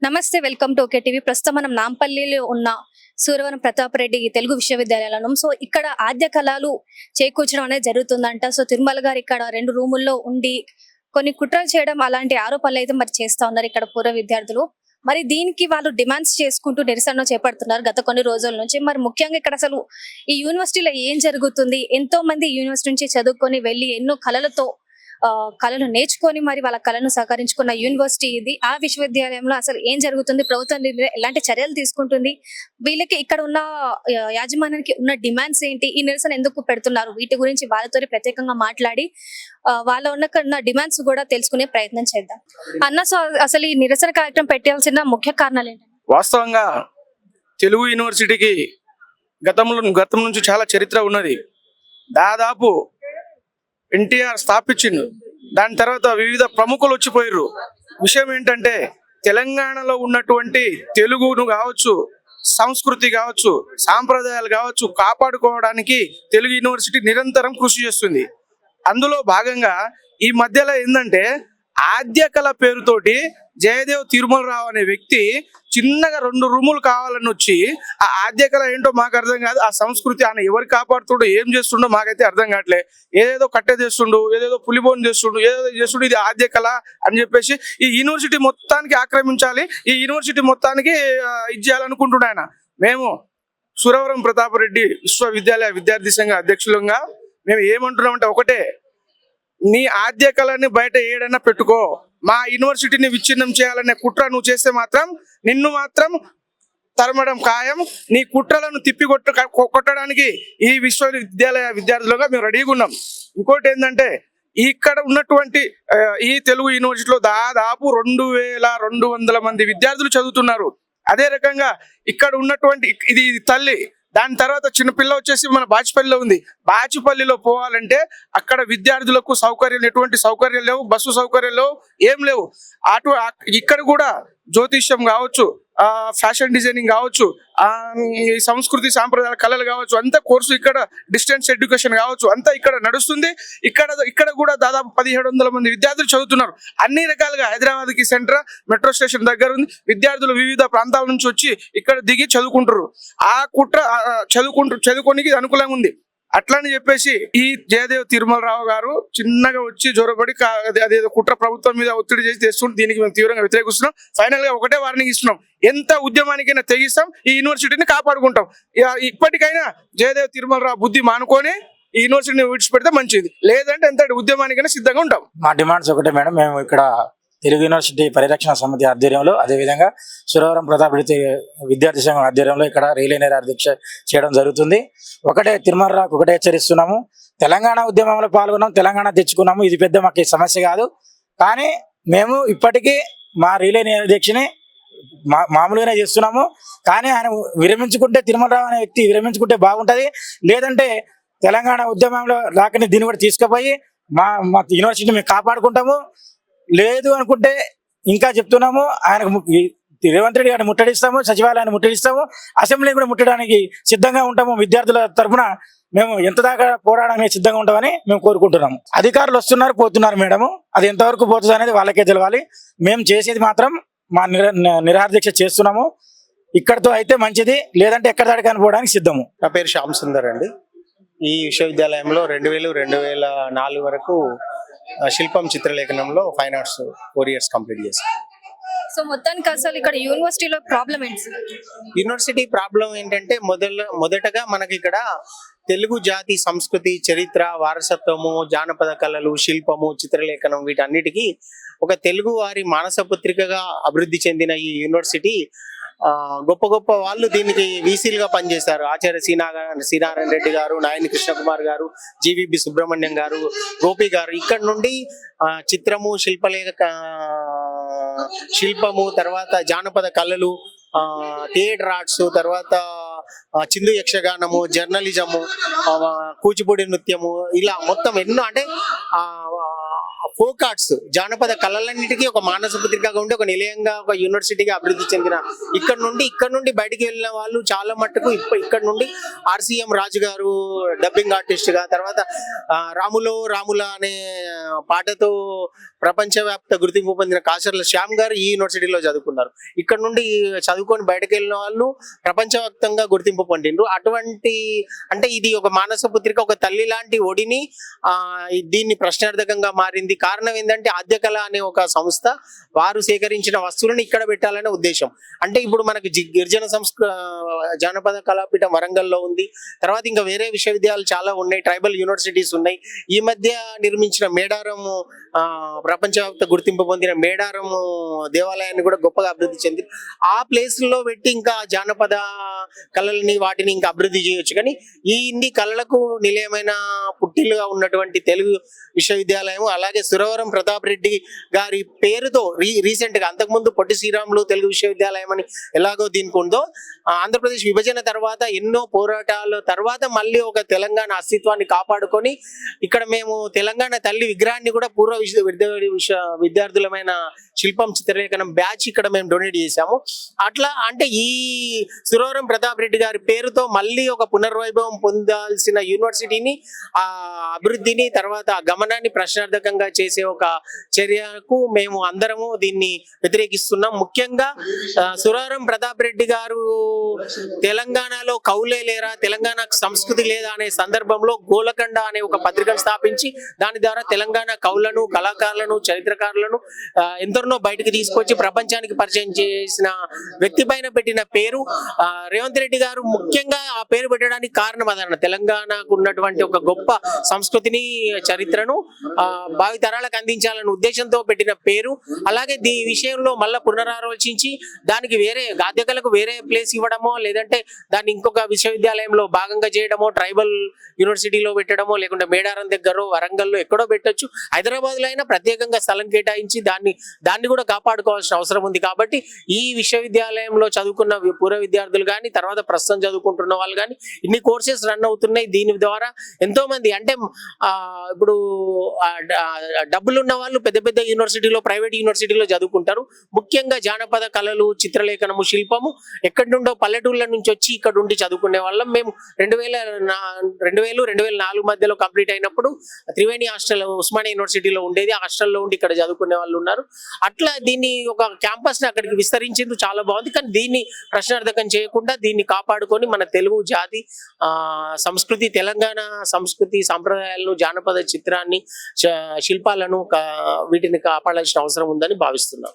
నమస్తే, welcome to okay TV. ప్రస్తుతం మనం నాంపల్లిలో ఉన్న సూరవరం ప్రతాప్ రెడ్డి తెలుగు విశ్వవిద్యాలయంలో. సో ఇక్కడ ఆద్య కళలు చేకూర్చడం అనేది జరుగుతుందంట. సో తిరుమల గారు ఇక్కడ 2 రూముల్లో ఉండి కొన్ని కుట్రలు చేయడం అలాంటి ఆరోపణలు అయితే మరి చేస్తా ఉన్నారు ఇక్కడ పూర్వ విద్యార్థులు. మరి దీనికి వాళ్ళు డిమాండ్స్ చేసుకుంటూ నిరసన చేపడుతున్నారు గత కొన్ని రోజుల నుంచి. మరి ముఖ్యంగా ఇక్కడ అసలు ఈ యూనివర్సిటీలో ఏం జరుగుతుంది? ఎంతో మంది యూనివర్సిటీ నుంచి చదువుకొని వెళ్ళి ఎన్నో కళలు నేర్చుకొని మరి వాళ్ళ కళను సహకరించుకున్న యూనివర్సిటీ ఇది. ఆ విశ్వవిద్యాలయంలో అసలు ఏం జరుగుతుంది? ప్రభుత్వం ఎలాంటి చర్యలు తీసుకుంటుంది? వీళ్ళకి ఇక్కడ ఉన్న యాజమాన్యానికి ఉన్న డిమాండ్స్ ఏంటి? ఈ నిరసన ఎందుకు పెడుతున్నారు? వీటి గురించి వాళ్ళతో ప్రత్యేకంగా మాట్లాడి వాళ్ళ ఉన్న డిమాండ్స్ కూడా తెలుసుకునే ప్రయత్నం చేద్దాం. అన్న, సో అసలు ఈ నిరసన కార్యక్రమం పెట్టాల్సిన ముఖ్య కారణాలు ఏంటి? వాస్తవంగా తెలుగు యూనివర్సిటీకి గతం నుంచి చాలా చరిత్ర ఉన్నది. దాదాపు ఎన్టీఆర్ స్థాపించిండు. దాని తర్వాత వివిధ ప్రముఖులు వచ్చిపోయారు. విషయం ఏంటంటే తెలంగాణలో ఉన్నటువంటి తెలుగును కావచ్చు, సంస్కృతి కావచ్చు, సాంప్రదాయాలు కావచ్చు కాపాడుకోవడానికి తెలుగు యూనివర్సిటీ నిరంతరం కృషి చేస్తుంది. అందులో భాగంగా ఈ మధ్యలో ఏంటంటే ఆద్య కళ పేరుతోటి జయదేవ్ తిరుమలరావు అనే వ్యక్తి చిన్నగా 2 రూములు కావాలని వచ్చి ఆ ఆద్య కళ ఏంటో మాకు అర్థం కాదు, ఆ సంస్కృతి ఆయన ఎవరు కాపాడుతుండో ఏం చేస్తుండో మాకైతే అర్థం కావట్లే. ఏదేదో కట్టె చేస్తుండు, ఏదేదో పులిబోన్ చేస్తుండు, ఏదేదో చేస్తుండు, ఇది ఆద్య కళ అని చెప్పేసి ఈ యూనివర్సిటీ మొత్తానికి ఆక్రమించాలి, ఈ యూనివర్సిటీ మొత్తానికి ఇది చేయాలనుకుంటున్నాడు ఆయన. మేము సూరవరం ప్రతాప్ రెడ్డి విశ్వవిద్యాలయ విద్యార్థి సంఘ అధ్యక్షులంగా మేము ఏమంటున్నామంటే ఒకటే, నీ ఆద్య కళని బయట ఏడైనా పెట్టుకో, మా యూనివర్సిటీని విచ్ఛిన్నం చేయాలనే కుట్ర నువ్వు చేస్తే మాత్రం నిన్ను మాత్రం తరమడం ఖాయం. నీ కుట్రలను కొట్టడానికి ఈ విశ్వవిద్యాలయ విద్యార్థులుగా మేము రెడీగా ఉన్నాం. ఇంకోటి ఏంటంటే ఇక్కడ ఉన్నటువంటి ఈ తెలుగు యూనివర్సిటీలో దాదాపు 2200 మంది విద్యార్థులు చదువుతున్నారు. అదే రకంగా ఇక్కడ ఉన్నటువంటి ఇది తల్లి, దాని తర్వాత చిన్నపిల్ల వచ్చేసి మన బాచిపల్లిలో ఉంది. బాచిపల్లిలో పోవాలంటే అక్కడ విద్యార్థులకు సౌకర్యాలు, ఎటువంటి సౌకర్యాలు లేవు, బస్సు సౌకర్యాలు లేవు, ఏం లేవు. ఇక్కడ కూడా జ్యోతిష్యం కావచ్చు, ఫ్యాషన్ డిజైనింగ్ కావచ్చు, సంస్కృతి సాంప్రదాయాల కళలు కావచ్చు, అంత కోర్సు ఇక్కడ డిస్టెన్స్ ఎడ్యుకేషన్ కావచ్చు అంతా ఇక్కడ నడుస్తుంది. ఇక్కడ కూడా దాదాపు 1700 మంది విద్యార్థులు చదువుతున్నారు. అన్ని రకాలుగా హైదరాబాద్ కి సెంటర్ మెట్రో స్టేషన్ దగ్గర ఉంది. విద్యార్థులు వివిధ ప్రాంతాల నుంచి వచ్చి ఇక్కడ దిగి చదువుకుంటారు. ఆ కుట్ర చదువుకోనికి అనుకూలంగా ఉంది. అట్లని చెప్పేసి ఈ జయదేవ్ తిరుమలరావు గారు చిన్నగా వచ్చి జొరబడి అదేదో కుట్ర ప్రభుత్వం మీద ఒత్తిడి చేసి తెస్తుంటే దీనికి మేము తీవ్రంగా వ్యతిరేకిస్తున్నాం. ఫైనల్ గా ఒకటే వార్నింగ్ ఇస్తున్నాం, ఎంత ఉద్యమానికైనా తెగిస్తాం, ఈ యూనివర్సిటీని కాపాడుకుంటాం. ఇప్పటికైనా జయదేవ్ తిరుమలరావు బుద్ధి మానుకొని ఈ యూనివర్సిటీని విడిచిపెడితే మంచిది, లేదంటే ఎంత ఉద్యమానికైనా సిద్ధంగా ఉంటాం. మా డిమాండ్స్ ఒకటే మేడం, మేము ఇక్కడ తెలుగు యూనివర్సిటీ పరిరక్షణ సమితి ఆధ్వర్యంలో, అదేవిధంగా సూరవరం ప్రతాప్ రెడ్డి విద్యార్థి సంఘం ఆధ్వర్యంలో ఇక్కడ రిలే దీక్ష చేయడం జరుగుతుంది. ఒకటే తిరుమలరావుకు ఒకటే హెచ్చరిస్తున్నాము, తెలంగాణ ఉద్యమంలో పాల్గొన్నాం, తెలంగాణ తెచ్చుకున్నాము, ఇది పెద్ద మాకు సమస్య కాదు. కానీ మేము ఇప్పటికీ మా రిలే దీక్షని మామూలుగానే చేస్తున్నాము. కానీ ఆయన విరమించుకుంటే, తిరుమలరావు అనే వ్యక్తి విరమించుకుంటే బాగుంటుంది. లేదంటే తెలంగాణ ఉద్యమంలో రాకని దీన్ని కూడా తీసుకుపోయి మా యూనివర్సిటీని మేము కాపాడుకుంటాము. లేదు అనుకుంటే ఇంకా చెప్తున్నాము, ఆయనకు రేవంత్ రెడ్డి గారిని ముట్టడిస్తాము, సచివాలయాన్ని ముట్టడిస్తాము, అసెంబ్లీ కూడా ముట్టడానికి సిద్ధంగా ఉంటాము. విద్యార్థుల తరఫున మేము ఎంత దాకా పోరాడడానికి సిద్ధంగా ఉంటామని మేము కోరుకుంటున్నాము. అధికారులు వస్తున్నారు, పోతున్నారు మేడము, అది ఎంతవరకు పోతుంది అనేది వాళ్ళకే తెలవాలి. మేము చేసేది మాత్రం మా నిరాహారదీక్ష చేస్తున్నాము. ఇక్కడతో అయితే మంచిది, లేదంటే ఎక్కడ దాడికని పోవడానికి సిద్ధము. నా పేరు శ్యామ్ సుందర్ అండి. ఈ విశ్వవిద్యాలయంలో 2000-2004 వరకు శిల్పం చిత్రలేఖనంలో ఫైన్ ఆర్ట్స్ 4 years కంప్లీట్ చేశాను. సో మొత్తానికి అసలు ఇక్కడ యూనివర్సిటీలో ప్రాబ్లం ఏంటి? యూనివర్సిటీ ప్రాబ్లం ఏంటంటే మొదటగా మనకి ఇక్కడ తెలుగు జాతి సంస్కృతి, చరిత్ర, వారసత్వము, జానపద కళలు, శిల్పము, చిత్రలేఖనం వీటన్నిటికీ ఒక తెలుగు వారి మానస పత్రికగా అభివృద్ధి చెందిన ఈ యూనివర్సిటీ గొప్ప గొప్ప వాళ్ళు దీనికి వీసీలుగా పనిచేశారు. ఆచార్య శ్రీనారాయణ రెడ్డి గారు, నాయని కృష్ణకుమార్ గారు, జీవీబి సుబ్రహ్మణ్యం గారు, గోపి గారు. ఇక్కడ నుండి చిత్రము, శిల్పము, తర్వాత జానపద కళలు, థియేటర్ ఆర్ట్స్, తర్వాత చిందు యక్షగానము, జర్నలిజము, కూచిపూడి నృత్యము, ఇలా మొత్తం ఎన్నో అంటే ఫోక్ ఆర్ట్స్ జానపద కళలన్నిటికీ ఒక మానస పుత్రికగా ఉండి ఒక నిలయంగా ఒక యూనివర్సిటీగా అభివృద్ధి చెందిన ఇక్కడ నుండి బయటికి వెళ్ళిన వాళ్ళు చాలా మట్టుకు ఇక్కడ నుండి ఆర్సిఎం రాజు గారు డబ్బింగ్ ఆర్టిస్ట్ గా, తర్వాత రాముల అనే పాటతో ప్రపంచవ్యాప్త గుర్తింపు పొందిన కాసర్ల శ్యామ్ గారు ఈ యూనివర్సిటీలో చదువుకున్నారు. ఇక్కడ నుండి చదువుకొని బయటకు వెళ్ళిన వాళ్ళు ప్రపంచవ్యాప్తంగా గుర్తింపు పొందిండ్రు. అటువంటి అంటే ఇది ఒక మానస పుత్రిక, ఒక తల్లి లాంటి ఒడిని దీన్ని ప్రశ్నార్థకంగా మారింది. కారణం ఏంటంటే ఆద్యకళ అనే ఒక సంస్థ వారు సేకరించిన వస్తువులను ఇక్కడ పెట్టాలనే ఉద్దేశం. అంటే ఇప్పుడు మనకి గిరిజన జానపద కళాపీఠం వరంగల్లో ఉంది, తర్వాత ఇంకా వేరే విశ్వవిద్యాలయాలు చాలా ఉన్నాయి, ట్రైబల్ యూనివర్సిటీస్ ఉన్నాయి. ఈ మధ్య నిర్మించిన మేడారము ప్రపంచవ్యాప్త గుర్తింపు పొందిన మేడారము దేవాలయాన్ని కూడా గొప్పగా అభివృద్ధి చెంది ఆ ప్లేస్ లో పెట్టి ఇంకా జానపద కళల్ని వాటిని ఇంకా అభివృద్ధి చేయొచ్చు. కానీ ఈ ఇన్ని కళలకు నిలయమైన పుట్టిల్లుగా ఉన్నటువంటి తెలుగు విశ్వవిద్యాలయం, అలాగే సురవరం ప్రతాప్ రెడ్డి గారి పేరుతో రీసెంట్ గా అంతకుముందు పొట్టి శ్రీరాములు తెలుగు విశ్వవిద్యాలయం అని ఎలాగో దీనికి ఉందో, ఆంధ్రప్రదేశ్ విభజన తర్వాత ఎన్నో పోరాటాల తర్వాత మళ్ళీ ఒక తెలంగాణ అస్తిత్వాన్ని కాపాడుకొని ఇక్కడ మేము తెలంగాణ తల్లి విగ్రహాన్ని కూడా పూర్వ విద్యార్థులమైన శిల్పం చిత్రలేఖనం బ్యాచ్ ఇక్కడ మేము డొనేట్ చేశాము. అట్లా అంటే ఈ సురవరం ప్రతాప్ రెడ్డి గారి పేరుతో మళ్ళీ ఒక పునర్వైభవం పొందాల్సిన యూనివర్సిటీని ఆ అభివృద్ధిని తర్వాత ఆ గమనాన్ని ప్రశ్నార్థకంగా చేసే ఒక చర్యకు మేము అందరము దీన్ని వ్యతిరేకిస్తున్నాం. ముఖ్యంగా సురవరం ప్రతాప్ రెడ్డి గారు తెలంగాణలో కౌలే లేరా, తెలంగాణకు సంస్కృతి లేదా అనే సందర్భంలో గోలకండ అనే ఒక పత్రికను స్థాపించి దాని ద్వారా తెలంగాణ కవులను, కళాకారులను, చరిత్రకారులను ఎందరినో బయటకు తీసుకొచ్చి ప్రపంచానికి పరిచయం చేసిన వ్యక్తి పైన పెట్టిన పేరు రేవంత్ రెడ్డి గారు ముఖ్యంగా ఆ పేరు పెట్టడానికి కారణం అదన్న తెలంగాణకు ఉన్నటువంటి ఒక గొప్ప సంస్కృతిని, చరిత్రను భావి తరాలకు అందించాలనే ఉద్దేశంతో పెట్టిన పేరు. అలాగే ఈ విషయంలో మళ్ళా పునరాలోచించి దానికి వేరే గాద్యకలకు వేరే ప్లేస్ ఇవ్వడమో, లేదంటే దాన్ని ఇంకొక విశ్వవిద్యాలయంలో భాగంగా చేయడమో, ట్రైబల్ యూనివర్సిటీలో పెట్టడమో, లేకుంటే మేడారం దగ్గర వరంగల్లో ఎక్కడో పెట్టొచ్చు. హైదరాబాద్ లో అయినా ప్రత్యేకంగా స్థలం కేటాయించి దాన్ని కూడా కాపాడుకోవాల్సిన అవసరం ఉంది. కాబట్టి ఈ విశ్వవిద్యాలయంలో చదువుకున్న పూర్వ విద్యార్థులు కానీ, తర్వాత ప్రస్తుతం చదువుకుంటున్న వాళ్ళు కానీ ఇన్ని కోర్సెస్ రన్ అవుతున్నాయి. దీని ద్వారా ఎంతో మంది అంటే ఇప్పుడు డబ్బులు ఉన్న వాళ్ళు పెద్ద పెద్ద యూనివర్సిటీలో, ప్రైవేట్ యూనివర్సిటీలో చదువుకుంటారు. ముఖ్యంగా జానపద కళలు, చిత్రలేఖనము, శిల్పము ఎక్కడి నుండో పల్లెటూళ్ళ నుంచి వచ్చి ఇక్కడ ఉండి చదువుకునే వాళ్ళం. మేము 2000-2004 మధ్యలో కంప్లీట్ అయినప్పుడు త్రివేణి హాస్టల్ ఉస్మానియా యూనివర్సిటీలో ఉండేది. ఆ హాస్టల్లో ఉండి ఇక్కడ చదువుకునే వాళ్ళు ఉన్నారు. అట్లా దీన్ని ఒక క్యాంపస్ ని అక్కడికి విస్తరించింది, చాలా బాగుంది. కానీ దీన్ని ప్రశ్నార్థకం చేయకుండా దీన్ని కాపాడుకొని మన తెలుగు జాతి సంస్కృతి, తెలంగాణ సంస్కృతి సంప్రదాయాలను, జానపద చిత్రాన్ని, శిల్పాలను వీటిని కాపాడాల్సిన అవసరం ఉందని భావిస్తున్నాం.